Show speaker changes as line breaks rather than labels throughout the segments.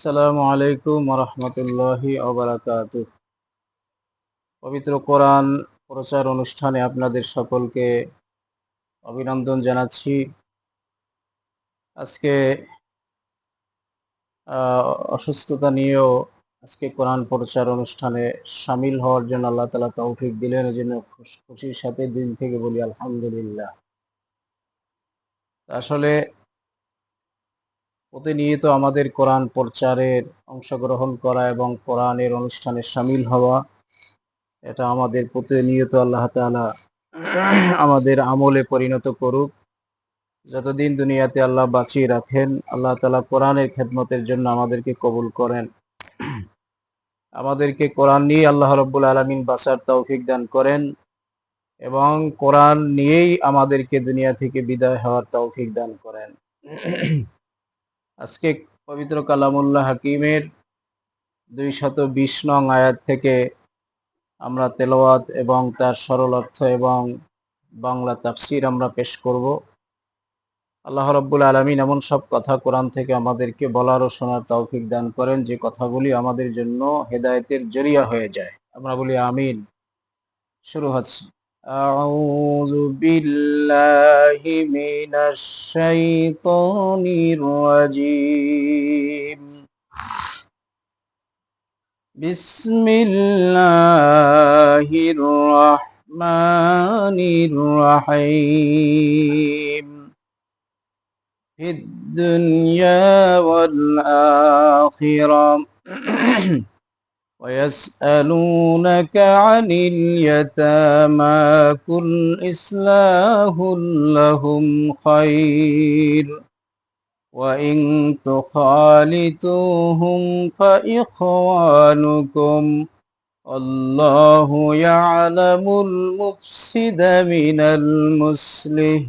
আসসালামু আলাইকুম ওয়া রাহমাতুল্লাহি ওয়া বারাকাতুহু। পবিত্র কোরআন প্রচার অনুষ্ঠানে আপনাদের সকলকে অভিনন্দন জানাচ্ছি। আজকে অসুস্থতা নিয়েও আজকে কোরআন প্রচার অনুষ্ঠানে শামিল হওয়ার জন্য আল্লাহ তাআলা তৌফিক দিলেন। এজন্য খুশির সাথে দিল থেকে বলি আলহামদুলিল্লাহ। আসলে প্রতিনিয়ত আমাদের কোরআন প্রচারের অংশগ্রহণ করা এবং কোরআনের অনুষ্ঠানে শামিল হওয়া, এটা আমাদের প্রতিনিয়ত আল্লাহ তাআলা আমাদের আমলে পরিণত করুক। যতদিন দুনিয়াতে আল্লাহ বাঁচিয়ে রাখেন, আল্লাহ তাআলা কোরআনের খেদমতের জন্য আমাদেরকে কবুল করেন। আমাদেরকে কোরআন নিয়ে আল্লাহ রাব্বুল আলামিন বাঁচার তৌফিক দান করেন এবং কোরআন নিয়েই আমাদেরকে দুনিয়া থেকে বিদায় হওয়ার তৌফিক দান করেন। আজকে পবিত্র কালামুল্লাহ হাকিমের 220 নং আয়াত থেকে আমরা তেলাওয়াত এবং তার সরল অর্থ এবং বাংলা তাফসীর আমরা পেশ করব। আল্লাহ রাব্বুল আলামিন এমন সব কথা কোরআন থেকে আমাদেরকে বলার ও শোনার তৌফিক দান করেন যে কথাগুলি আমাদের জন্য হেদায়েতের জরিয়া হয়ে যায়। আমরা বলি আমিন। শুরু হচ্ছে। আউযু বিল্লাহি মিনাশ শাইতানির রাজীম। বিসমিল্লাহির রাহমানির রাহিম। في الدنيا والآخرة ويسألونك عن اليتامى قل إصلاح لهم خير وإن تخالطوهم فإخوانكم والله يعلم المفسد من المصلح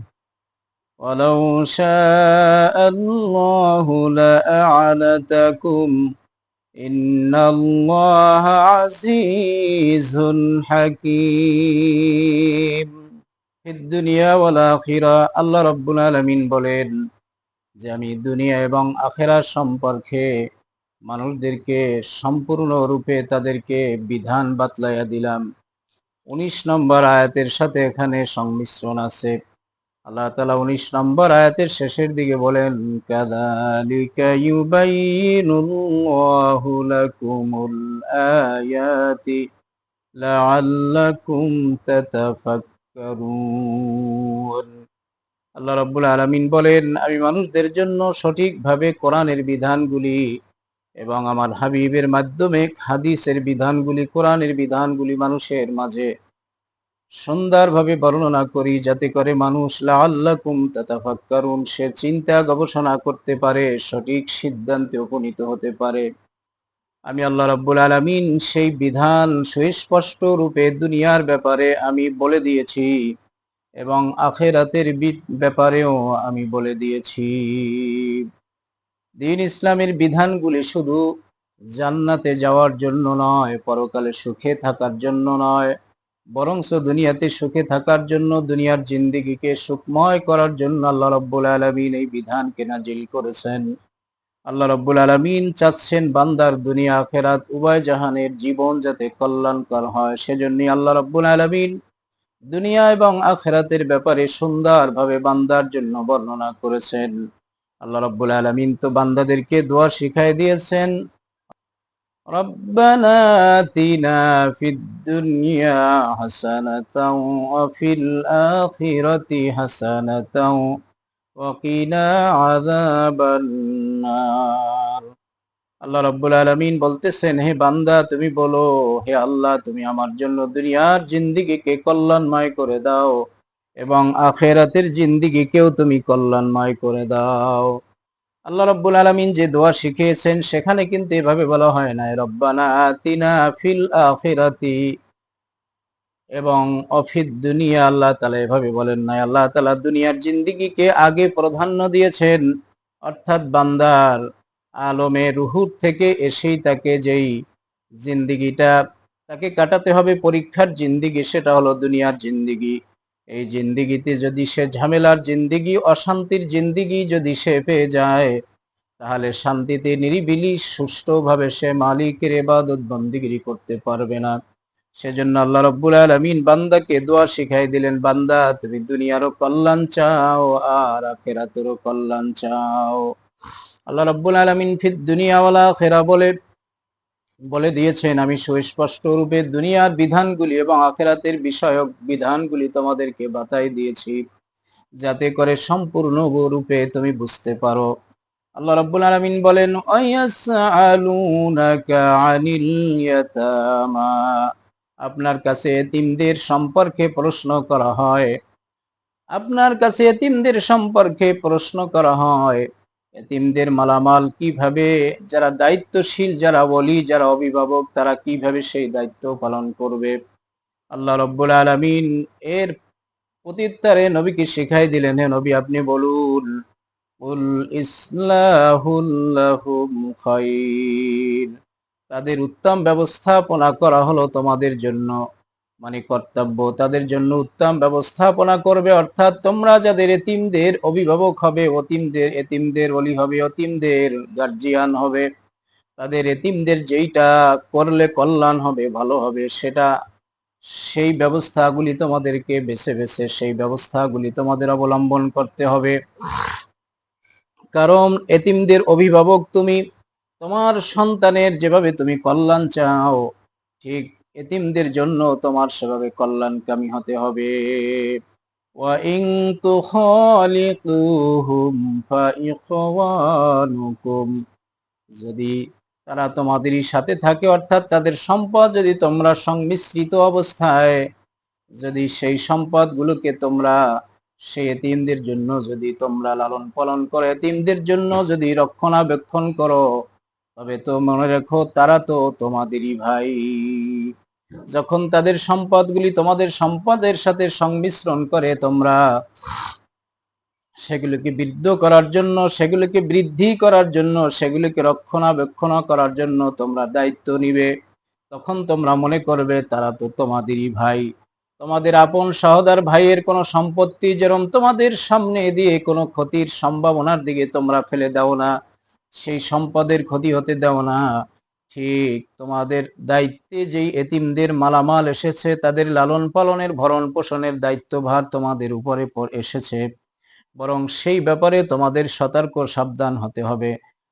ولو شاء الله لأعنتكم إن الله عزيز حكيم। في الدنيا والآخرة আল্লাহ রাব্বুল আলামিন বলেন যে আমি দুনিয়া এবং আখিরাত সম্পর্কে মানুষদেরকে সম্পূর্ণরূপে তাদেরকে বিধান বাতলাইয়া দিলাম। 19 নম্বর আয়াতের সাথে এখানে সংমিশ্রণ আছে। আল্লাহ তাআলা 19 নম্বর আয়াতের শেষের দিকে বলেন কাযালিকা ইউবাইয়িনুল্লাহু লাকুমুল আয়াতি লাআল্লাকুম তাতাফাক্কারুন। আল্লাহ রাব্বুল আলামিন বলেন আমি মানুষদের জন্য সঠিকভাবে কোরআনের বিধানগুলি এবং আমার হাবিবের মাধ্যমে হাদিসের বিধানগুলি, কোরআনের বিধানগুলি মানুষের মাঝে সুন্দরভাবে বর্ণনা করি যাতে করে মানুষ লাআল্লাকুম তাতাফাক্কারুন সে চিন্তা গবেষণা করতে পারে, সঠিক সিদ্ধান্তে উপনীত হতে পারে। আমি আল্লাহ রাব্বুল আলামিন সেই বিধান সুস্পষ্ট রূপে দুনিয়ার ব্যাপারে আমি বলে দিয়েছি এবং আখিরাতের ব্যাপারেও আমি বলে দিয়েছি। দ্বীন ইসলামের বিধানগুলি শুধু জান্নাতে যাওয়ার জন্য নয়, পরকালে সুখে থাকার জন্য নয়, বরঞ্চ দুনিয়াতে সুখে থাকার জন্য, দুনিয়ার জিন্দেগিকে সুখময় করার জন্য আল্লাহ রাব্বুল আলামিন এই বিধানকে নাজিল করেছেন। আল্লাহ রাব্বুল আলামিন চাচ্ছেন বান্দার দুনিয়া আখিরাত উভয় জাহানের জীবন যাতে কল্যাণকর হয়, সেজন্যই আল্লাহ রাব্বুল আলামিন দুনিয়া এবং আখিরাতের ব্যাপারে সুন্দরভাবে বান্দার জন্য বর্ণনা করেছেন। আল্লাহ রাব্বুল আলামিন তো বান্দাদেরকে দোয়া শিখায় দিয়েছেন, রব্বানা আতিনা ফিদ দুনিয়া হাসানাতাও ওয়া ফিল আখিরাতি হাসানাতাও ওয়া কিনা আযাবান নার। আল্লাহ রাব্বুল আলামিন বলতেছেন হে বান্দা তুমি বলো হে আল্লাহ তুমি আমার জন্য দুনিয়ার জিন্দেগিকে কল্যাণময় করে দাও এবং আখিরাতের জিন্দেগিকেও তুমি কল্যাণময় করে দাও। আল্লাহ রাব্বুল আলামিন যে দোয়া শিখিয়েছেন সেখানে কিন্তু এভাবে বলা হয় না রব্বানা আতিনা ফিল আখিরাতি এবং অফিদ দুনিয়া, আল্লাহ তাআলা এভাবে বলেন নাই। আল্লাহ তাআলা দুনিয়ার জিন্দেগিকে আগে প্রাধান্য দিয়েছেন, অর্থাৎ বান্দার আলমে রুহুর থেকে এসেই তাকে যেই জিন্দেগিটা তাকে কাটাতে হবে, পরীক্ষার জিন্দেগি, সেটা হলো দুনিয়ার জিন্দেগি। এই জিন্দেগিতে যদি সে ঝামেলার জিন্দেগি, অশান্তির জিন্দেগি যদি সে পেয়ে যায়, তাহলে শান্তিতে নিরিবিলি সুষ্ঠুভাবে সে মালিকের ইবাদত বন্দেগী করতে পারবে না। সেজন্য আল্লাহ রাব্বুল আলামিন বান্দাকে দোয়া শিখাই দিলেন, বান্দা তুমি দুনিয়ারও কল্যাণ চাও আর আখিরাতেরও কল্যাণ চাও। আল্লাহ রাব্বুল আলামিন ফিদ দুনিয়া ওয়াল আখিরা বলে দিয়েছেন, আমি সুস্পষ্ট রূপে দুনিয়ার বিধানগুলি এবং আখিরাতের বিষয়ক বিধানগুলি তোমাদেরকে বাতাই দিয়েছি, যাতে করে সম্পূর্ণ রূপে তুমি বুঝতে পারো। আল্লাহ রাব্বুল আলামিন বলেন, ওয়ায়াসআলুনাকা আনিল ইয়াতামা, আপনার কাছে এতিমদের সম্পর্কে প্রশ্ন করা হয়। আপনার কাছে এতিমদের সম্পর্কে প্রশ্ন করা হয়, এতিমদের মালামাল কিভাবে, যারা দায়িত্বশীল, যারা ওলি, যারা অভিভাবক, তারা কিভাবে সেই দায়িত্ব পালন করবে। আল্লাহ রাব্বুল আলামিন এর প্রত্যুত্তরে নবীকে শিখাই দিলেন, হে নবী আপনি বলুন, কুল ইসলাহুল লাহুম খায়র, তাদের উত্তম ব্যবস্থাপনা করা হলো তোমাদের জন্য, মানে কর্তব্য, তাদের জন্য উত্তম ব্যবস্থাপনা করবে। অর্থাৎ তোমরা যাদের এতিমদের অভিভাবক হবে, এতিমদের ওলি হবে, এতিমদের গার্জিয়ান হবে, তাদের এতিমদের যেইটা করলে কল্যাণ হবে, ভালো হবে, সেটা, সেই ব্যবস্থাগুলি তোমাদেরকে বেছে বেছে সেই ব্যবস্থাগুলি তোমাদের অবলম্বন করতে হবে। কারণ এতিমদের অভিভাবক তুমি, তোমার সন্তানের যেভাবে তুমি কল্যাণ চাও, ঠিক এতিমদের জন্য তোমার সেভাবে কল্যাণকামী হতে হবে। ওয়াইন তুখালিতুহুম ফাইখওয়ানুকুম, যদি তারা তোমাদেরই সাথে থাকে, অর্থাৎ তাদের সম্পদ যদি তোমরা সংমিশ্রিত অবস্থায়, যদি সেই সম্পদগুলোকে তোমরা সেই এতিমদের জন্য যদি তোমরা লালন পালন করো, এতিমদের জন্য যদি রক্ষণাবেক্ষণ করো, তবে তো মনে রেখো তারা তো তোমাদেরই ভাই। যখন তাদের সম্পদগুলি তোমাদের সম্পদের সাথে সংমিশ্রণ করে, তোমরা সেগুলোকে বৃদ্ধ করার জন্য, সেগুলোকে বৃদ্ধি করার জন্য, সেগুলোকে রক্ষণাবেক্ষণ করার জন্য তোমরা দায়িত্ব নিবে, তখন তোমরা মনে করবে তারা তো তোমাদেরই ভাই। তোমাদের আপন সহোদর ভাইয়ের কোনো সম্পত্তি যেরকম তোমাদের সামনে দিয়ে কোনো ক্ষতির সম্ভাবনার দিকে তোমরা ফেলে দাও না, সেই সম্পদের ক্ষতি হতে দাও না, ঠিক তোমাদের দায়িত্বে যেই এতিমদের মালামাল এসেছে, তাদের লালন পালনের ভরণ পোষণের দায়িত্বভার তোমাদের উপরে এসেছে, বরং সেই ব্যাপারে তোমাদের সতর্ক সাবধান হতে হবে।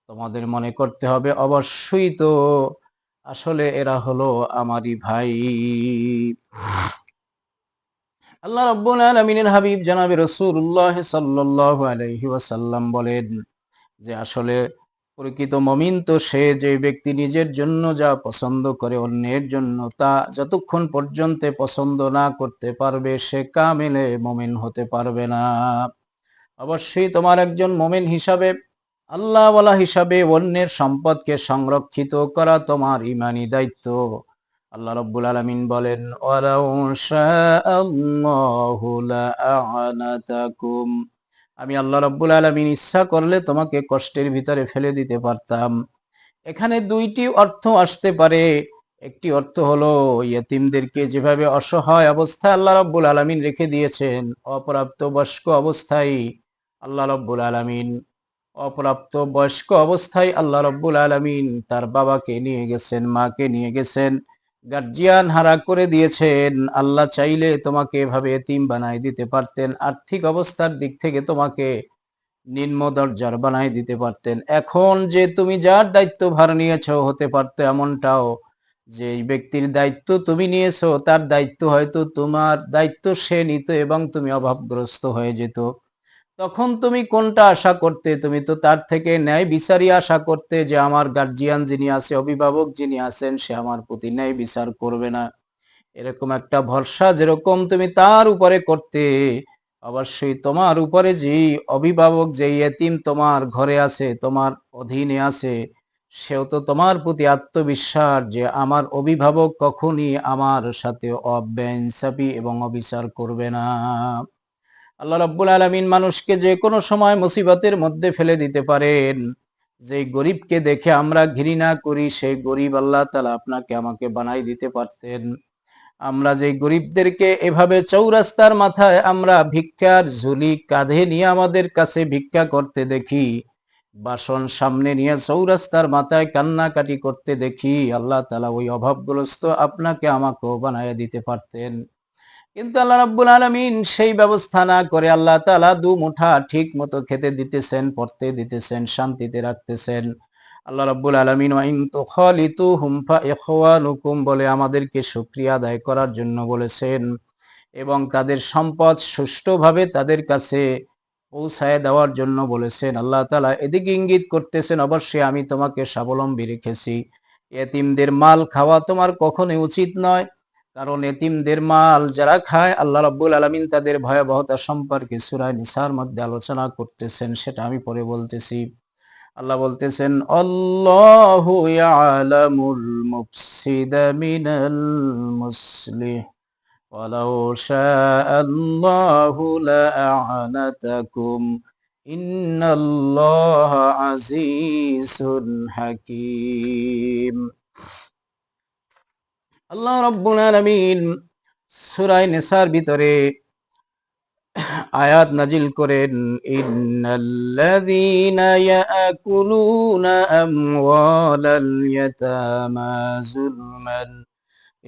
তোমাদের মনে করতে হবে অবশ্যই তো আসলে এরা হলো আমারই ভাই। আল্লাহ রাব্বুল আলামিনের হাবিব জনাবে রাসূলুল্লাহ সাল্লাল্লাহু আলাইহি ওয়াসাল্লাম বলেন যে আসলে প্রকৃত মুমিন তো সে, যে ব্যক্তি নিজের জন্য যা পছন্দ করে অন্যের জন্য তা যতক্ষণ পর্যন্ত পছন্দ না করতে পারবে, সে কামিলে মুমিন হতে পারবে না। অবশ্যই তোমার একজন মুমিন হিসাবে, আল্লাহওয়ালা হিসাবে অন্যের সম্পদকে সংরক্ষিত করা তোমার ঈমানি দায়িত্ব। আল্লাহ রাব্বুল আলামিন বলেন, ওয়ালাউ শাআল্লাহু লাআনাতাকুম, আমি আল্লাহ রাব্বুল আলামিন ইচ্ছা করলে তোমাকে কষ্টের ভিতরে ফেলে দিতে পারতাম। এখানে দুইটি অর্থ আসতে পারে। একটি অর্থ হলো ইয়েতিমদেরকে যেভাবে অসহায় অবস্থায় আল্লাহ রাব্বুল আলামিন রেখে দিয়েছেন, অপ্রাপ্ত বয়স্ক অবস্থায় আল্লাহ রাব্বুল আলামিন, অপ্রাপ্ত বয়স্ক অবস্থায় আল্লাহ রাব্বুল আলামিন তার বাবাকে নিয়ে গেছেন, মাকে নিয়ে গেছেন, গার্জিয়ান হারা করে দিয়েছেন। আল্লাহ চাইলে তোমাকে এভাবে এতিম বানাই দিতে পারতেন, আর্থিক অবস্থার দিক থেকে তোমাকে নিম্ন দরজার বানাই দিতে পারতেন। এখন যে তুমি যার দায়িত্ব ভার নিয়েছো, হতে পারতো এমনটাও যে এই ব্যক্তির দায়িত্ব তুমি নিয়েছো, তার দায়িত্ব হয়তো তোমার দায়িত্ব সে নিত এবং তুমি অভাবগ্রস্ত হয়ে যেত। তখন তুমি কোনটা আশা করতে? তুমি তো তার থেকে ন্যায় বিচারই আশা করতে, যে আমার গার্জিয়ান যিনি আছে, অভিভাবক যিনি আছেন, সে আমার প্রতি ন্যায় বিচার করবে না, এরকম একটা ভরসা যেরকম তুমি তার উপরে করতে, অবশ্যই তোমার উপরে যেই অভিভাবক, যেই এতিম তোমার ঘরে আছে, তোমার অধীনে আছে, সেও তো তোমার প্রতি আত্মবিশ্বাস যে আমার অভিভাবক কখনই আমার সাথে অবেইনসাফি এবং অবিচার করবে না। আল্লাহ রাব্বুল আলামিন মানুষকে যে কোনো সময় মুসিবতের মধ্যে ফেলে দিতে পারেন। যে গরিবকে দেখে আমরা ঘৃণা করি, সেই গরিব আল্লাহ তাআলা আপনাকে আমাকে বানাই দিতে পারতেন। আমরা যে গরিবদেরকে এভাবে চৌরাস্তার মাথায় আমরা ভিক্ষার ঝুলি কাঁধে নিয়ে আমাদের কাছে ভিক্ষা করতে দেখি, বাসন সামনে নিয়ে চৌরাস্তার মাথায় কান্নাকাটি করতে দেখি, আল্লাহ তাআলা ওই অভাবগ্রস্ত আপনাকে আমাকেও বানায় দিতে পারতেন। কিন্তু আল্লাহ রাব্বুল আলামিন সেই ব্যবস্থা না করে আল্লাহ তাআলা দুমুঠা ঠিক মতো খেতে দিতেছেন, পড়তে দিতেছেন, শান্তিতে রাখতেছেন। আল্লাহ রাব্বুল আলামিন ওয়া ইন তুখালিতুহুম ফা ইখওয়ানুকুম বলে আমাদেরকে শুকরিয়া আদায় করার জন্য বলেছেন এবং তাদের সম্পদ সুষ্ঠুভাবে তাদের কাছে পৌঁছায় দেওয়ার জন্য বলেছেন। আল্লাহ তাআলা এদিকে ইঙ্গিত করতেছেন, অবশ্যই আমি তোমাকে স্বাবলম্বী রেখেছি। এতিমদের মাল খাওয়া তোমার কখনোই উচিত নয়, কারণ এতিমদের মাল যারা খায় আল্লাহ রাব্বুল আলামিন তাদের ভয়াবহতা সম্পর্কে সূরা নিসার মধ্যে আলোচনা করতেছেন, সেটা আমি পরে বলতেছি। আল্লাহ বলতেছেন, আল্লাহু ইয়ালামুল মুফসিদা মিনাল মুসলিহ ওয়ালাউ শাআ আল্লাহু লাআনাতাকুম ইন্নাল্লাহা আজিজুন হাকীম। আল্লাহ রাব্বুল আলামিন সূরা নিসার ভিতরে আয়াত নাজিল করেন, ইন্নাল্লাযীনা ইয়াকুলুনা আমওয়ালাল ইয়াতামা যুলমান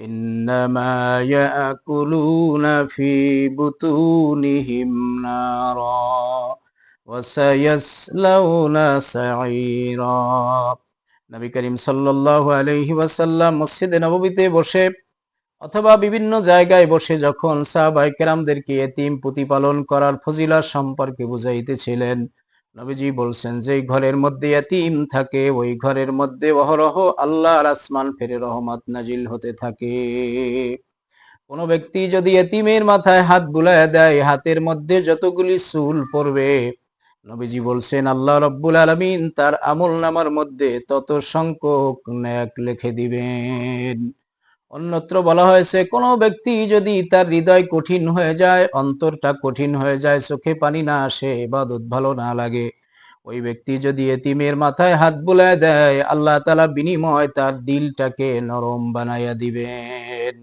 ইন্নামা ইয়াকুলুনা ফি বুতুনিহিম নারা ওয়া সায়াসলাউনা সাঈরা। নবী করিম সাল্লাল্লাহু আলাইহি ওয়াসাল্লাম মসজিদে নববীতে বসে অথবা বিভিন্ন জায়গায় বসে যখন সাহাবায়ে কেরামদেরকে এতিম প্রতিপালন করার ফজিলত সম্পর্কে বুঝাইতেছিলেন, নবীজি বলছেন, যেই ঘরের মধ্যে এতিম থাকে ওই ঘরের মধ্যে অহরহ আল্লাহর আসমান ফেরে রহমত নাজিল হতে থাকে। কোন ব্যক্তি যদি এতিমের মাথায় হাত বুলায় দেয়, হাতের মধ্যে যতগুলি চুল পড়বে, নবীজি বলছেন আল্লাহ রাব্বুল আলামিন তার আমলনামার মধ্যে তত সংখ্যক নেক লিখে দিবেন। অন্যত্র বলা হয়েছে, কোনো ব্যক্তি যদি তার হৃদয় কঠিন হয়ে যায়, অন্তরটা কঠিন হয়ে যায়, চোখে পানি না আসে, ইবাদত ভালো না লাগে, ওই ব্যক্তি যদি এতিমের মাথায় হাত বুলায় দেয়, আল্লাহ তাআলা বিনিময় তার দিলটাকে নরম বানাইয়া দিবেন।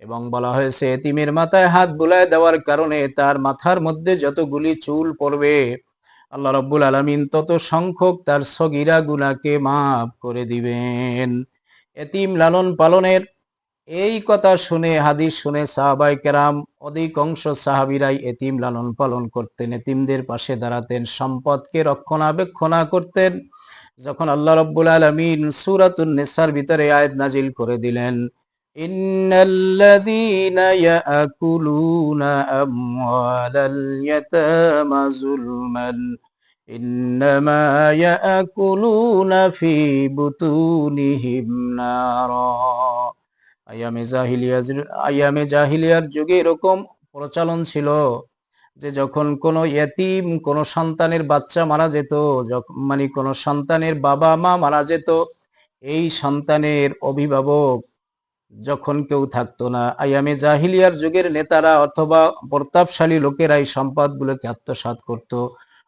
এবং বলা হয়েছে, এতিমের মাথায় হাত বুলায় দেওয়ার কারণে তার মাথার মধ্যে যতগুলি চুল পড়বে, আল্লাহ রাব্বুল আলামিন তত সংখ্যক তার সগীরা গুনাহকে মাফ করে দিবেন। এতিম লালন পালনের এই কথা শুনে, হাদিস শুনে সাহাবায়ে কেরাম অধিকাংশ সাহাবীরাই এতিম লালন পালন করতেন, এতিমদের পাশে দাঁড়াতেন, সম্পদকে রক্ষণাবেক্ষণা করতেন। যখন আল্লাহ রাব্বুল আলামিন সূরাতুন নিসার ভিতরে আয়াত নাজিল করে দিলেন, ইন্নাল্লাযীনা ইয়াকুলুনা আমওয়ালাল ইয়াতামা যুলমান ইন্নামা ইয়াকুলুনা ফি বুতুনিহিম নারা। আইয়ামে জাহিলিয়ার যুগে এরকম প্রচলন ছিল যে যখন কোনো ইয়েতিম, কোনো সন্তানের বাচ্চা মারা যেত, মানে কোনো সন্তানের বাবা মা মারা যেত, এই সন্তানের অভিভাবক যখন কেউ থাকতো না, আইয়ামে জাহিলিয়ার যুগের নেতারা অথবা প্রতাপশালী লোকেরা এই সম্পদগুলোকে আত্মসাৎ করত,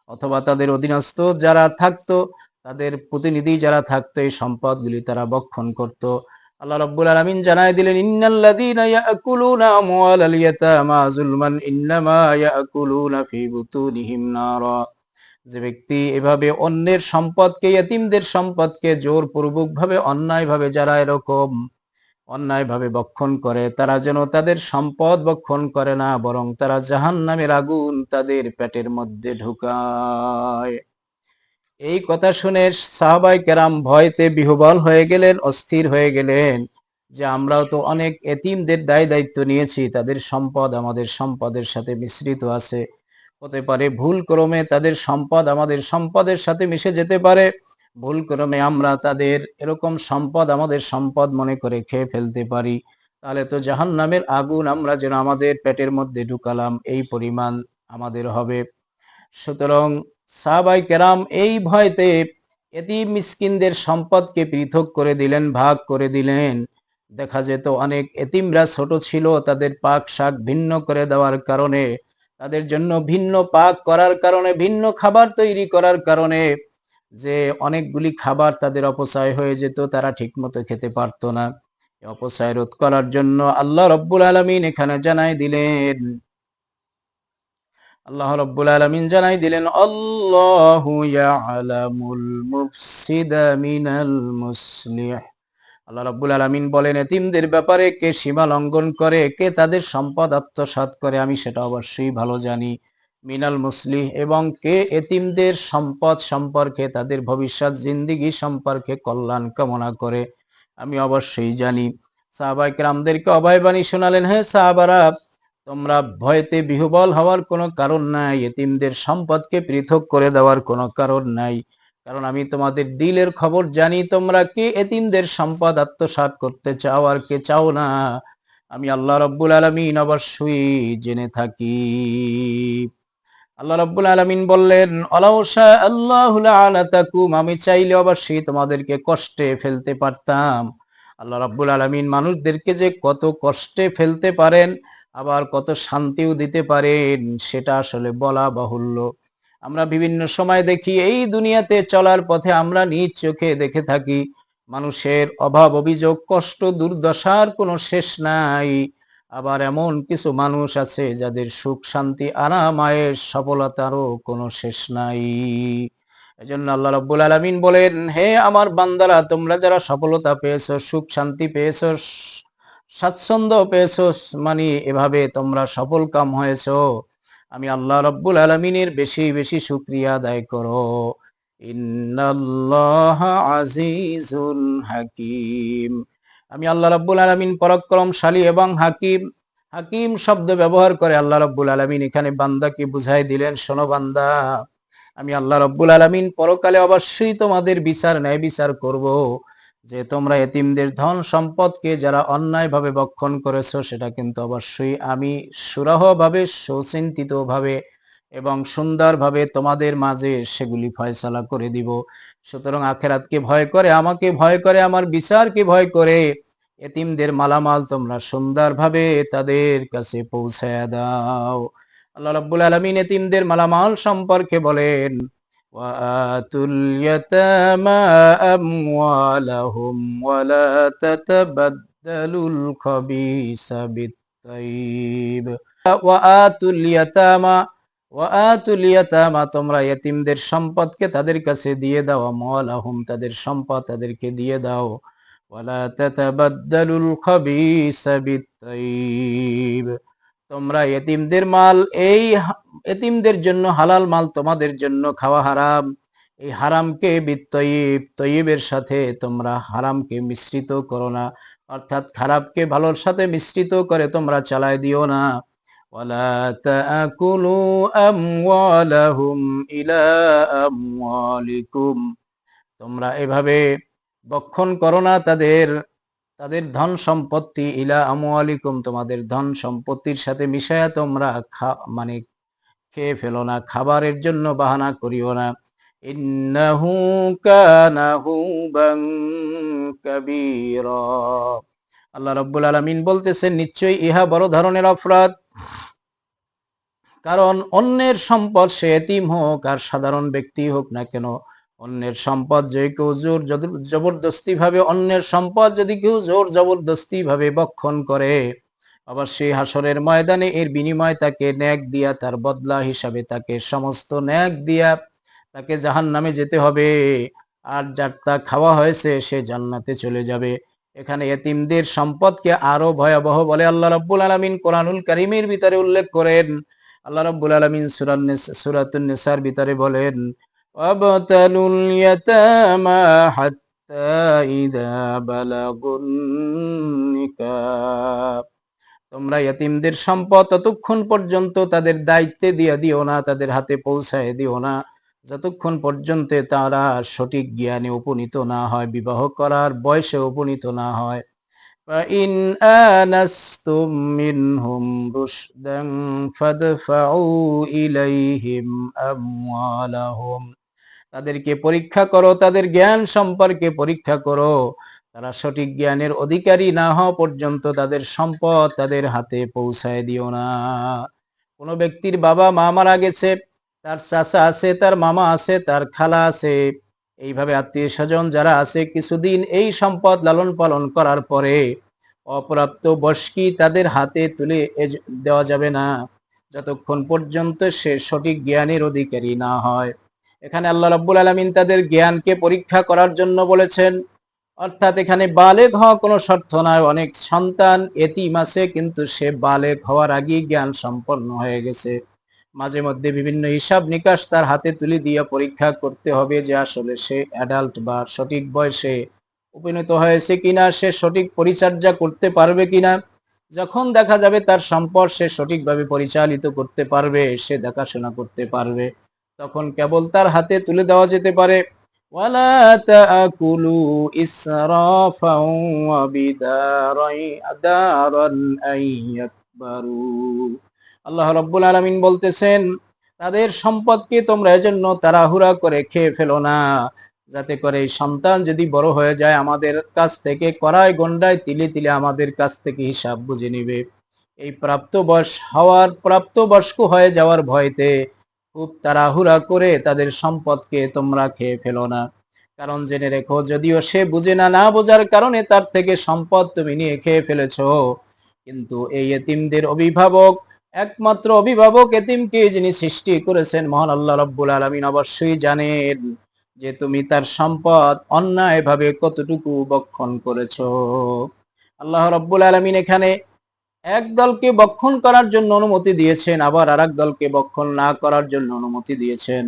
অথবা তাদের অধীনস্থ যারা থাকতো, তাদের প্রতিনিধি যারা থাকতো, এই সম্পদগুলি তারা ভক্ষণ করত। আল্লাহ রাব্বুল আলামিন জানায় দিলেন, ইন্নাল্লাযীনা ইয়াকুলুনা আমওয়ালাল ইয়াতামা যুলমান ইন্নামা ইয়াকুলুনা ফি বুতুনিহিম নারা। যে ব্যক্তি এভাবে অন্যের সম্পদকে, ইয়েতিমদের সম্পদকে জোরপূর্বক ভাবে, অন্যায়ভাবে যারা এরকম অন্যায়ভাবে ভক্ষণ করে, তারা যেন তাদের সম্পদ ভক্ষণ করে না, বরং তারা জাহান্নামের আগুন তাদের পেটের মধ্যে ঢুকায়। এই কথা শুনে সাহাবায়ে কেরাম ভয়তে বিহ্বল হয়ে গেলেন, অস্থির হয়ে গেলেন, যে আমরাও তো অনেক এতিমদের দায় দায়িত্ব নিয়েছি, তাদের সম্পদ আমাদের সম্পদের সাথে মিশ্রিত আছে, হতে পারে ভুল ক্রমে তাদের সম্পদ আমাদের সম্পদের সাথে মিশে যেতে পারে, ভুল ক্রমে আমরা তাদের এরকম সম্পদ আমাদের সম্পদ মনে করে খেয়ে ফেলতে পারি, তাহলে তো জাহান্নামের আগুন আমরা যেন আমাদের পেটের মধ্যে ঢুকালাম এই পরিমাণ আমাদের হবে। সুতরাং সাহাবায়ে কেরাম এই ভয়তে এতিম মিসকিনদের সম্পদকে পৃথক করে দিলেন, ভাগ করে দিলেন। দেখা যেত অনেক এতিমরা ছোট ছিল, তাদের পাক শাক ভিন্ন করে দেওয়ার কারণে, তাদের জন্য ভিন্ন পাক করার কারণে, ভিন্ন খাবার তৈরি করার কারণে যে অনেকগুলি খাবার তাদের অপচয় হয়ে যেত, তারা ঠিকমতো খেতে পারতো না। এই অপচয় রোধ করার জন্য আল্লাহ রাব্বুল আলামিন এখানে জানাই দিলেন, আল্লাহ রাব্বুল আলামিন জানাই দিলেন, আল্লাহু ইয়ালামুল মুফসিদা মিনাল মুসলিহ। আল্লাহ রাব্বুল আলামিন বলেন, এতিমদের ব্যাপারে কে সীমা লঙ্ঘন করে, কে তাদের সম্পদ আত্মসাৎ করে, আমি সেটা অবশ্যই ভালো জানি। মিনাল মুসলিহ, এবং কে এতিমদের সম্পদ সম্পর্কে, তাদের ভবিষ্যৎ জিন্দেগি সম্পর্কে কল্যাণ কামনা করে, আমি অবশ্যই জানি। সাহাবায়ে কেরামদেরকে অভয়বাণী শোনালেন, হে সাহাবারা, তোমরা ভয়তে বিহ্বল হওয়ার কোনো কারণ নাই, এতিমদের সম্পদকে পৃথক করে দেওয়ার কোনো কারণ নাই, কারণ আমি তোমাদের দিলের খবর জানি, তোমরা কে এতিমদের সম্পদ আত্মসাৎ করতে চাও আর কে চাও না, আমি আল্লাহ রাব্বুল আলামিন অবশ্যই জেনে থাকি। আল্লাহ রাব্বুল আলামিন বললেন, আলাউ শা আল্লাহু লাআনাতাকুম, আমি চাইলে অবশ্যই তোমাদেরকে কষ্টে ফেলতে পারতাম। আল্লাহ রাব্বুল আলামিন মানুষদেরকে যে কত কষ্টে ফেলতে পারেন, আবার কত শান্তিও দিতে পারেন, সেটা আসলে বলা বাহুল্য। আমরা বিভিন্ন সময় দেখি, এই দুনিয়াতে চলার পথে আমরা নিজ চোখে দেখে থাকি, মানুষের অভাব অভিযোগ কষ্ট দুর্দশার কোনো শেষ নাই। আবার এমন কিছু মানুষ আছে যাদের সুখ শান্তি আরাম আয়েশ সফলতারও কোনো শেষ নাই। এজন্য আল্লাহ রাব্বুল আলামিন বলেন, হে আমার বান্দারা, তোমরা যারা সফলতা পেয়েছো, সুখ শান্তি পেয়েছো, স্বাচ্ছন্দ্য পেয়েছো, মানে এভাবে তোমরা সফল কাম হয়েছো, আমি আল্লাহ রাব্বুল আলামিনের বেশি বেশি শুকরিয়া আদায় করো। ইন্নাল্লাহা আজিজুল হাকিম, আমি আল্লাহ রাব্বুল আলামিন পরাক্রমশালী এবং হাকিম। হাকিম শব্দ ব্যবহার করে আল্লাহ রাব্বুল আলামিন এখানে বান্দাকে বুঝাই দিলেন, শোনো বান্দা, আমি আল্লাহ রাব্বুল আলামিন পরকালে অবশ্যই তোমাদের বিচার, ন্যায় বিচার করব, যে তোমরা এতিমদের ধন সম্পদকে যারা অন্যায়ভাবে ভক্ষণ করেছো, সেটা কিন্তু অবশ্যই আমি সুরাহভাবে, সুচিন্তিতভাবে এবং সুন্দরভাবে তোমাদের মাঝে সেগুলি ফয়সালা করে দিব। সুতরাং আখেরাতকে ভয় করে, আমাকে ভয় করে, আমার বিচারকে ভয় করে এতিমদের মালামাল তোমরা সুন্দরভাবে তাদের কাছে পৌঁছায়া দাও। আল্লাহ রাব্বুল আলামিন এতিমদের মালামাল সম্পর্কে বলেন, ওয়াতুল ইয়াতামা আমওয়ালাহুম ওয়ালা তাতাবাদদালুল খাবিসা বিত-তাইয়িব। ওয়াতুল ইয়াতামা, তোমরা ইতিমদের সম্পদকে তাদের কাছে দিয়ে দাও, আমওয়ালাহুম, তাদের সম্পদ তাদেরকে দিয়ে দাও, ওয়ালা তাতাবাদদালুল খাবিসা বিত-তাইয়িব, তোমরা এতিমদের মাল, এতিমদের জন্য হালাল মাল তোমাদের জন্য খাওয়া হারাম, এই হারামকে বিত-তাইয়িব, তৈয়বের সাথে তোমরা হারামকে মিশ্রিত করো না, অর্থাৎ খারাপকে ভালোর সাথে মিশ্রিত করে তোমরা চালায় দিও না। ওয়ালা তাকুলু আমওয়ালাহুম ইলা আমওয়ালিকুম, তোমরা এভাবে ভক্ষণ করো না তাদের, তাদের ধন সম্পত্তি, ইলা আমওয়ালিকুম, তোমাদের ধন সম্পত্তির সাথে মিশায়া তোমরা মানে খেয়ে ফেলো না, খাবারের জন্য বাহানা করিও না। ইন্নাহু কানা হুবান কাবীরা, আল্লাহ রাব্বুল আলামিন বলতেছেন, নিশ্চয়ই ইহা বড় ধরনের অপরাধ। কারণ অন্যের সম্পদ, সে এতিম হোক আর সাধারণ ব্যক্তি হোক না কেন, অন্যের সম্পদ যদি কেউ জোর জবরদস্তি ভাবে, অন্যের সম্পদ যদি কেউ জোর জবরদস্তি ভাবে ভক্ষণ করে, অবশ্যই হাসরের ময়দানে এর বিনিময় তাকে ন্যাক দিয়া, তার বদলা হিসাবে তাকে সমস্ত ন্যাক দিয়া তাকে জাহান্নামে যেতে হবে, আর যার তা খাওয়া হয়েছে সে জান্নাতে চলে যাবে। এখানে এতিমদের সম্পদকে আরো ভয়াবহ বলে আল্লাহ রাব্বুল আলামিন কোরআনুল কারীমের ভিতরে উল্লেখ করেন। আল্লাহ রাব্বুল আলামিন সূরাতুন নিসার ভিতরে বলেন, ওয়াবতালুল ইয়াতামা হাত্তা ইযা বালাগুন নিকাহ, তোমরা ইতিমদের সম্পদ ততক্ষণ পর্যন্ত তাদের দায়িত্বে দিয়ে দিও না, তাদের হাতে পৌঁছায় দিও না, যতক্ষণ পর্যন্ত তারা সঠিক জ্ঞানে উপনীত না হয়, বিবাহ করার বয়সে উপনীত না হয়। فإن آنستم منهم رشدا فادفعوا إليهم أموالهم, তাদেরকে পরীক্ষা করো, তাদের জ্ঞান সম্পর্কে পরীক্ষা করো, তারা সঠিক জ্ঞানের অধিকারী না হওয়া পর্যন্ত তাদের সম্পদ তাদের হাতে পৌঁছায় দিও না। কোনো ব্যক্তির বাবা মা মারা গেছে, তার চাচা আছে, তার মামা আছে, তার খালা আছে, এইভাবে আত্মীয় স্বজন যারা আছে, কিছুদিন এই সম্পদ লালন পালন করার পরে অপ্রাপ্ত বয়স্কী তাদের হাতে তুলে দেওয়া যাবে না। যতক্ষণ পর্যন্ত সে সঠিক জ্ঞানের অধিকারী না হয়। এখানে আল্লাহ রাব্বুল আলামিন তাদের জ্ঞানকে পরীক্ষা করার জন্য বলেছেন, অর্থাৎ এখানে বালেগ হওয়া কোনো শর্ত নয়। অনেক সন্তান এতিম আছে, কিন্তু সে বালেগ হওয়ার আগেই জ্ঞান সম্পন্ন হয়ে গেছে। মাঝে মধ্যে বিভিন্ন হিসাব নিকাশ তার হাতে তুলে দিয়ে পরীক্ষা করতে হবে যে আসলে সে অ্যাডাল্ট বা সঠিক বয়সে উপনীত হয়েছে কিনা, সে সঠিক পরিচর্যা করতে পারবে কিনা। যখন দেখা যাবে তার সম্পদ সে সঠিকভাবে পরিচালিত করতে পারবে, সে দেখাশোনা করতে পারবে, তখন কেবল তার হাতে তুলে দেওয়া যেতে পারে। ওয়ালা তাকুলু ইসরাফাও ওয়া দারান আইয়াকবারু। আল্লাহ রাব্বুল আলামিন বলতেছেন, তাদের সম্পদকে তোমরা এজন্য তাড়াহুড়া করে খেয়ে ফেলো না, যাতে করে এই সন্তান যদি বড় হয়ে যায় আমাদের কাছ থেকে কড়ায় গন্ডায় তিলে তিলে আমাদের কাছ থেকে হিসাব বুঝে নিবে। এই প্রাপ্তবয়স্ক হয়ে যাওয়ার ভয়তে খুব তাড়াহুড়া করে তাদের সম্পদকে তোমরা খেয়ে ফেলো না। কারণ জেনে রেখো, যদিও সে বুঝে না, না বোঝার কারণে তার থেকে সম্পদ তুমি নিয়ে খেয়ে ফেলেছো, কিন্তু এই এতিমদের অভিভাবক, একমাত্র অভিভাবক এতিমকে যিনি সৃষ্টি করেছেন মহান আল্লাহ রাব্বুল আলামিন, অবশ্যই জানেন যে তুমি তার সম্পদ অন্যায়ভাবে কতটুকু বক্ষণ করেছো। আল্লাহ রাব্বুল আলামিন এখানে এক দলকে বক্ষণ করার জন্য অনুমতি দিয়েছেন, আবার আরেক দলকে বক্ষণ না করার জন্য অনুমতি দিয়েছেন।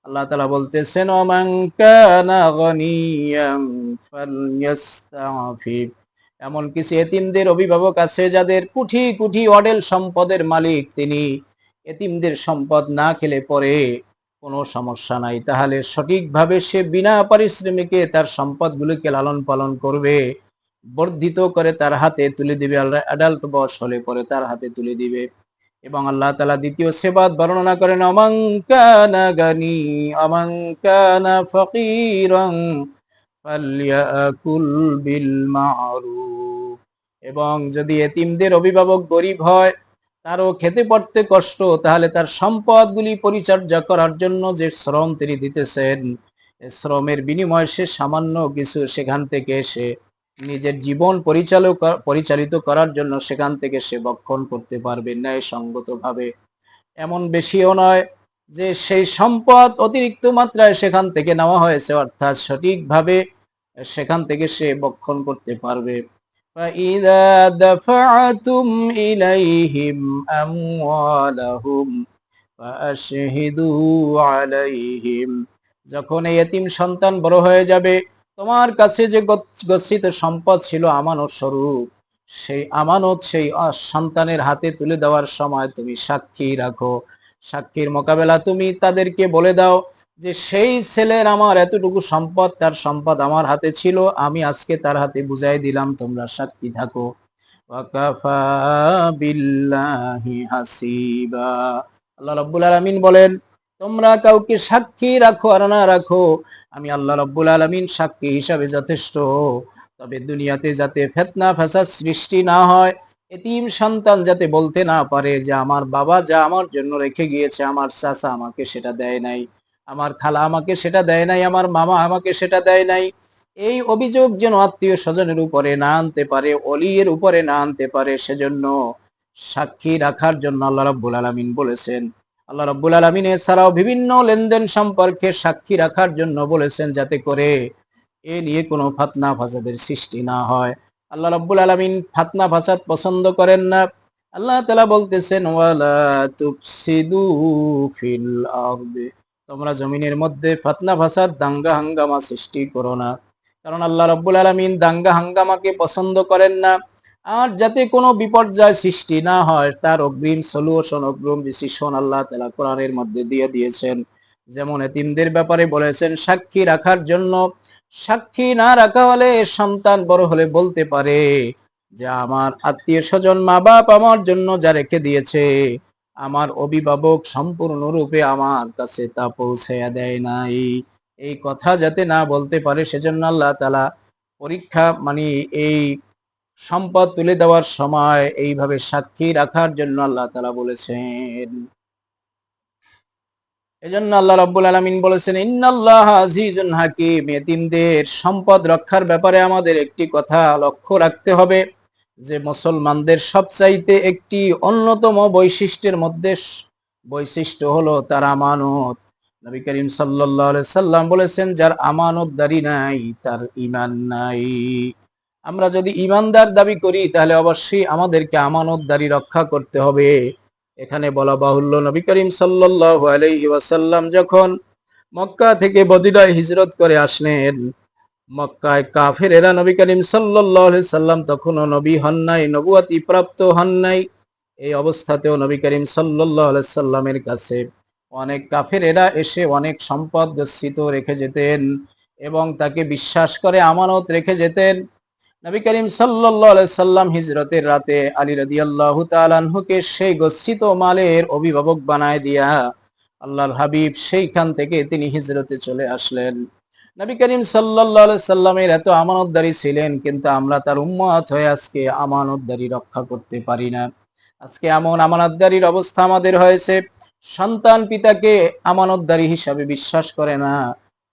আল্লাহ তাআলা বলতেছেন, ওয়ামান কানা গনিয়ান ফালইস্তাফিফ। এমন কিছু এতিমদের অভিভাবক আছে যাদের কোটি কোটি অডেল সম্পদের মালিক তিনি, এতিমদের সম্পদ না খেলে পরে কোনো সমস্যা নাই, তাহলে সঠিকভাবে সে বিনা পারিশ্রমিকে তার সম্পদগুলিকে লালন পালন করবে, বর্ধিত করে তার হাতে তুলে দিবে। অ্যাডাল্ট বয়স হলে পরে তার হাতে তুলে দিবে। এবং আল্লাহ তাআলা দ্বিতীয় সেবাত বর্ণনা করেন, আমান কানা গানি আমান কানা ফাকিরান ফালইয়াকুল বিল মারুফ। এবং যদি এতিমদের অভিভাবক গরিব হয়, তারও খেতে পড়তে কষ্ট, তাহলে তার সম্পদগুলি পরিচর্যা করার জন্য যে শ্রম তিনি দিতেছেন, শ্রমের বিনিময়ে সে সামান্য কিছু সেখান থেকে সে নিজের জীবন পরিচালিত করার জন্য সেখান থেকে সে বক্ষণ করতে পারবে ন্যায়সঙ্গত ভাবে। এমন বেশিও নয় যে সেই সম্পদ অতিরিক্ত মাত্রায় সেখান থেকে নেওয়া হয়েছে, অর্থাৎ সঠিকভাবে সেখান থেকে সে বক্ষণ করতে পারবে। فَإِذَا دَفَعْتُمْ إِلَيْهِمْ أَمْوَالَهُمْ فَأَشْهِدُوا عَلَيْهِمْ। যখন এই এতিম সন্তান বড় হয়ে যাবে, তোমার কাছে যে গচ্ছিত সম্পদ ছিল আমানত স্বরূপ, সেই আমানত সেই সন্তানের হাতে তুলে দেওয়ার সময় তুমি সাক্ষী রাখো। সাক্ষীর মোকাবেলা তুমি তাদেরকে বলে দাও যে সেই ছেলের আমার এতটুকু সম্পদ, তার সম্পদ আমার হাতে ছিল, আমি আজকে তার হাতে বুঝাই দিলাম, তোমরা সাক্ষী থাকো। ওয়াকাফা বিল্লাহি হাসিবা। আল্লাহ রাব্বুল আলামিন বলেন, তোমরা কাউকে সাক্ষী রাখো আর না রাখো, আমি আল্লাহ রাব্বুল আলামিন সাক্ষী হিসাবে যথেষ্ট। তবে দুনিয়াতে যাতে ফিতনা ফাসাদ সৃষ্টি না হয়, এতিম সন্তান যাতে বলতে না পারে যে আমার বাবা যা আমার জন্য রেখে গিয়েছে, আমার চাচা আমাকে সেটা দেয় নাই, আমার খালা আমাকে সেটা দেয় নাই, আমার মামা আমাকে সেটা দেয় নাই, এই অভিযোগ যেন আত্মীয় স্বজনের উপরে না আনতে পারে, ওলিয়ের উপরে না আনতে পারে, সেজন্য সাক্ষী রাখার জন্য আল্লাহ রাব্বুল আলামিন বলেছেন। আল্লাহ রাব্বুল আলামিন এছাড়াও বিভিন্ন লেনদেন সম্পর্কে সাক্ষী রাখার জন্য বলেছেন, যাতে করে এ নিয়ে কোনো ফাতনা ফাসাদের সৃষ্টি না হয়। আল্লাহ রাব্বুল আলামিন ফাতনা ফাসাদ পছন্দ করেন না। আল্লাহ তাআলা বলতেছেন, ওয়ালা তুফসিদু ফিল আরদি। তোমরা জমিনের মধ্যে ফাতনা ফাসাদ দাঙ্গা হাঙ্গামা সৃষ্টি করো না। কারণ আল্লাহ রাব্বুল আলামিন দাঙ্গা হাঙ্গামাকে পছন্দ করেন না। আর যাতে কোনো বিপর্যয় সৃষ্টি না হয় তার অগ্রিম সলিউশন, অগ্রিম ডিসিশন আল্লাহ তাআলা কোরআনের মধ্যে দিয়ে দিয়েছেন। যেমন এতিমদের ব্যাপারে বলেছেন সাক্ষী রাখার জন্য। সাক্ষী না রাখা হলে সন্তান বড় হলে বলতে পারে যে আমার আত্মীয় স্বজন মা বাপ আমার জন্য যা রেখে দিয়েছে, আমার অভিভাবক সম্পূর্ণরূপে আমার কাছে তা পৌঁছাইয়া দেয় নাই। এই কথা যাতে না বলতে পারে, সেজন্য আল্লাহ তাআলা পরীক্ষা মানে এই সম্পদ তুলে দেওয়ার সময় এইভাবে সাক্ষী রাখার জন্য আল্লাহ তাআলা বলেছেন। এজন্য আল্লাহ রাব্বুল আলামিন বলেছেন, ইন্নাল্লাহা আজিজুন হাকীম। এতিমদের সম্পদ রক্ষার ব্যাপারে আমাদের একটি কথা লক্ষ্য রাখতে হবে, যে মুসলমানদের সবচাইতে একটি অন্যতম বৈশিষ্ট্য হলো তার আমানত। নবী করিম সাল্লাল্লাহু আলাইহি সাল্লাম বলেছেন, যার আমানতদারি নাই তার ঈমান নাই। আমরা যদি ঈমানদার দাবি করি তাহলে অবশ্যই আমাদেরকে আমানতদারি রক্ষা করতে হবে। এখানে বলা বাহুল্য, নবী করিম সাল্লাল্লাহু আলাইহি ওয়াসাল্লাম যখন মক্কা থেকে মদিনায় হিজরত করে আসলেন, মক্কায় কাফেরেরা নবী করিম সাল্লাল্লাহু আলাইহি সাল্লাম তখনও নবী হন নাই, নবুয়তি প্রাপ্ত হন নাই। এই অবস্থাতেও নবী করিম সাল্লাল্লাহু আলাইহি সাল্লামের কাছে অনেক কাফেরেরা এসে অনেক সম্পদ গচ্ছিত রেখে যেতেন এবং তাকে বিশ্বাস করে আমানত রেখে যেতেন। নবী করিম সাল্লাল্লাহু আলাইহি সাল্লাম হিজরতের রাতে আলী রাদিয়াল্লাহু তাআলা আনহুকে সেই গচ্ছিত মালের অভিভাবক বানায় দিয়া আল্লাহর হাবিব সেইখান থেকে তিনি হিজরতে চলে আসলেন। নবী করিম সাল্লাল্লাহু আলাইহি সাল্লামের এত আমানতদারি ছিলেন, কিন্তু আমরা তার উম্মত হয়ে আজকে আমানতদারি রক্ষা করতে পারি না। আজকে এমন আমানতদারির অবস্থা আমাদের হয়েছে, সন্তান পিতাকে আমানতদারি হিসাবে বিশ্বাস করে না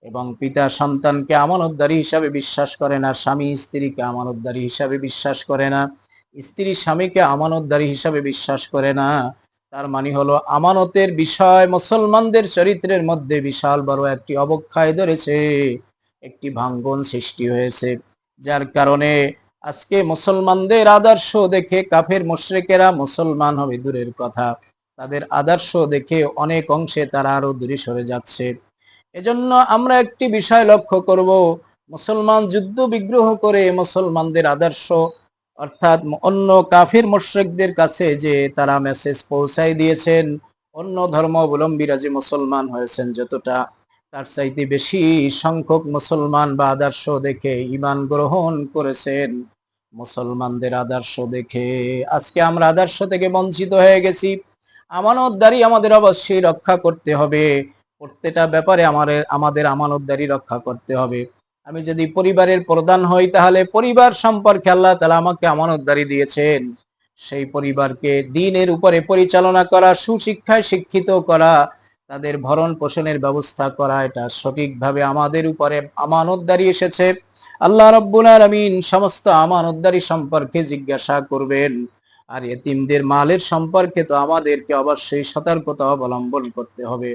এবং পিতা সন্তানকে আমানতদারি হিসাবে বিশ্বাস করে না, স্বামী স্ত্রীকে আমানতদারি হিসাবে বিশ্বাস করে না, স্ত্রী স্বামীকে আমানতদারি হিসাবে বিশ্বাস করে না। তার মানে হলো আমানতের বিষয় মুসলমানদের চরিত্রের মধ্যে বিশাল বড় একটি অবক্ষয় ধরেছে, একটি ভাঙ্গন সৃষ্টি হয়েছে, যার কারণে আজকে মুসলমানদের আদর্শ দেখে কাফের মুশরিকেরা মুসলমান হবে দূরের কথা, তাদের আদর্শ দেখে অনেক অংশে তারা আরো দূরে সরে যাচ্ছে। এজন্য আমরা একটি বিষয় লক্ষ্য করব, মুসলমান যুদ্ধ বিগ্রহ করে মুসলমানদের আদর্শ অর্থাৎ অন্য কাফির মুশরিকদের কাছে যে তারা মেসেজ পৌঁছাই দিয়েছেন, অন্য ধর্মাবলম্বীরা যে মুসলমান হয়েছেন যতটা, তার চাইতে বেশি সংখ্যক মুসলমান বা আদর্শ দেখে ঈমান গ্রহণ করেছেন মুসলমানদের আদর্শ দেখে। আজকে আমরা আদর্শ থেকে বঞ্চিত হয়ে গেছি। আমানতদারি আমাদের অবশ্যই রক্ষা করতে হবে, প্রত্যেকটা ব্যাপারে আমাদের আমানতদারি রক্ষা করতে হবে। আমি যদি পরিবারের প্রধান হই তাহলে পরিবার সম্পর্কে আল্লাহ তাআলা আমাকে আমানতদারি দিয়েছেন, সেই পরিবারকে দ্বীনের উপরে পরিচালনা করা, সুশিক্ষায় শিক্ষিত করা, তাদের ভরণ পোষণের ব্যবস্থা করা, এটা সঠিকভাবে আমাদের উপরে আমানতদারি এসেছে। আল্লাহ রাব্বুল আলামিন সমস্ত আমানতদারি সম্পর্কে জিজ্ঞাসা করবেন। আর এতিমদের মালের সম্পর্কে তো আমাদেরকে অবশ্যই সতর্কতা অবলম্বন করতে হবে।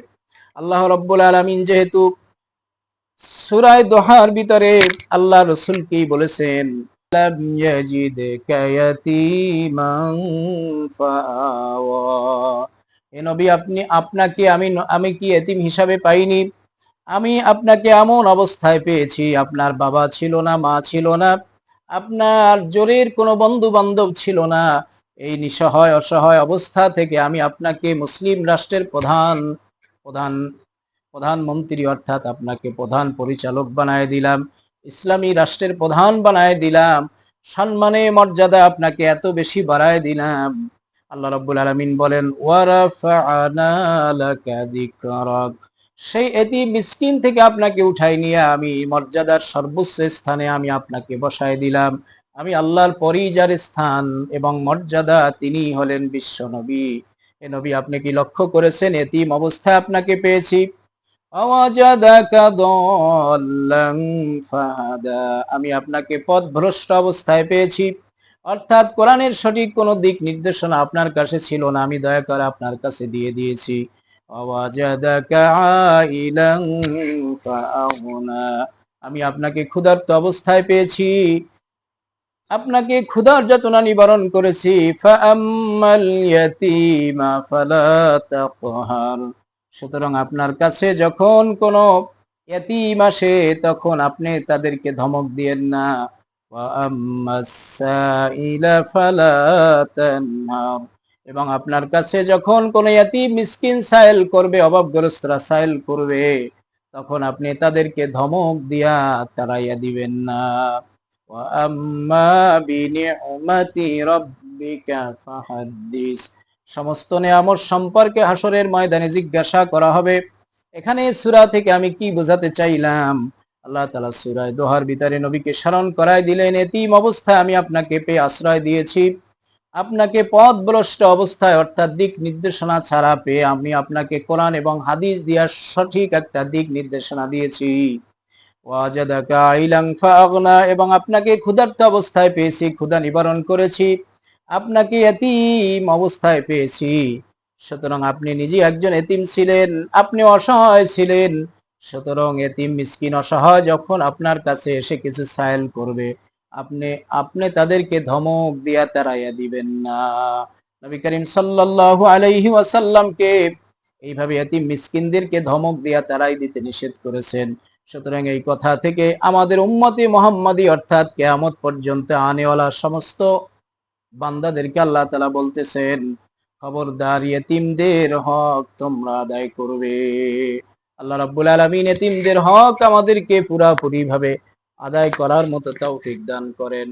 আল্লাহ রাব্বুল আলামিন যেহেতু সূরা দোহার ভিতরে আল্লাহ রাসূলকেই বলেছেন, লাম ইয়াজিদকা ইয়াতীমান ফাআওয়া, হে নবী আপনাকে আমি কি এতিম হিসাবে পাইনি? আমি আপনাকে এমন অবস্থায় পেয়েছি, আপনার বাবা ছিল না, মা ছিল না, আপনার জোরের কোনো বন্ধু বান্ধব ছিল না। এই নিঃসহায় অসহায় অবস্থা থেকে আমি আপনাকে মুসলিম রাষ্ট্রের প্রধান প্রধানমন্ত্রী অর্থাৎ আপনাকে প্রধান পরিচালক বানায় দিলাম, ইসলামী রাষ্ট্রের প্রধান বানায় দিলাম, সম্মানে মর্যাদা আপনাকে এত বেশি বাড়ায় দিলাম। আল্লাহ রাব্বুল আলামিন বলেন, ওয়ারাফা'না লাকা যিকরাক, সেই এতিম মিসকিন থেকে আপনাকে উঠাই নিয়ে আমি মর্যাদার সর্বোচ্চ স্থানে আমি আপনাকে বসায় দিলাম। আমি আল্লাহর পরই যার স্থান এবং মর্যাদা তিনি হলেন বিশ্ব নবী। এ নবী, আপনি কি লক্ষ্য করেছেন এতিম অবস্থায় আপনাকে পেয়েছি? আওয়াজাদাকা দাল্লান ফাহাদা, আমি আপনাকে পথভ্রষ্ট অবস্থায় পেয়েছি, অর্থাৎ কোরআনের সঠিক কোনো দিক নির্দেশনা আপনার কাছে ছিল না, আমি দয়া করে আপনার কাছে দিয়ে দিয়েছি। আওয়াজাদাকা আইলান ফাআগনা, আমি আপনাকে ক্ষুধার্ত অবস্থায় পেয়েছি, আপনাকে ক্ষুধার যাতনা নিবারণ করেছি। ফাআম্মাল ইয়াতীমা ফালা তাকহার, সুতরাং আপনার কাছে যখন কোনো এতিম আসে তখন আপনি তাদেরকে ধমক দিয়েন না। ওয়া আম্মাস সাইলা ফালা তানহার, এবং আপনার কাছে যখন কোনো এতিম মিসকিন সাইল করবে, অভাবগ্রস্তরা সাইল করবে, তখন আপনি তাদেরকে ধমক দিয়া তাড়াইয়া দিবেন না। ওয়া আম্মা বিনি'মাতি রাব্বিকা ফাহাদ্দিস, সমস্ত নেয়ামত সম্পর্কে হাসরের ময়দানে জিজ্ঞাসা করা হবে। এখানে সূরা থেকে আমি কি বোঝাতে চাইলাম, আল্লাহ তাআলা সূরা দোহার ভিতরে নবীকে স্মরণ করায় দিলেন, এতিম অবস্থায় আমি আপনাকে পেয়ে আশ্রয় দিয়েছি, আপনাকে পথভ্রষ্ট অবস্থায় অর্থাৎ দিক নির্দেশনা ছাড়া পেয়ে আমি আপনাকে কোরআন এবং হাদিস দিয়া সঠিক একটা দিক নির্দেশনা দিয়েছি। ওয়াজাদাকা আইলান ফাগনা, এবং আপনাকে ক্ষুধার্ত অবস্থায় পেয়েছি, ক্ষুধা নিবারণ করেছি। আপনাকে এতিম অবস্থায় পেয়েছি, সুতরাং আপনি নিজে একজন এতিম ছিলেন, আপনি অসহায় ছিলেন। সুতরাং এতিম মিসকিন অসহায় যখন আপনার কাছে এসে কিছু সায়েল করবে, আপনি আপনি তাদেরকে ধমক দিয়া তাড়াইয়া দিবেন না। নবী করিম সাল্লাল্লাহু আলাইহি ওয়াসাল্লামকে এইভাবে এতিম মিসকিনদেরকে ধমক দিয়া তাড়াই দিতে নিষেধ করেছেন। সুতরাং এই কথা থেকে আমাদের উম্মতে মুহাম্মাদি অর্থাৎ কিয়ামত পর্যন্ত আনেওয়ালা সমস্ত বান্দাদেরকে আল্লাহ তাআলা বলতেছেন, খবরদার ইয়েতিমদের হক তোমরা আদায় করবে। আল্লাহ রাব্বুল আলামিন ইয়েতিমদের হক আমাদেরকে পুরাপুরি ভাবে আদায় করার মতো তৌফিক দান করেন।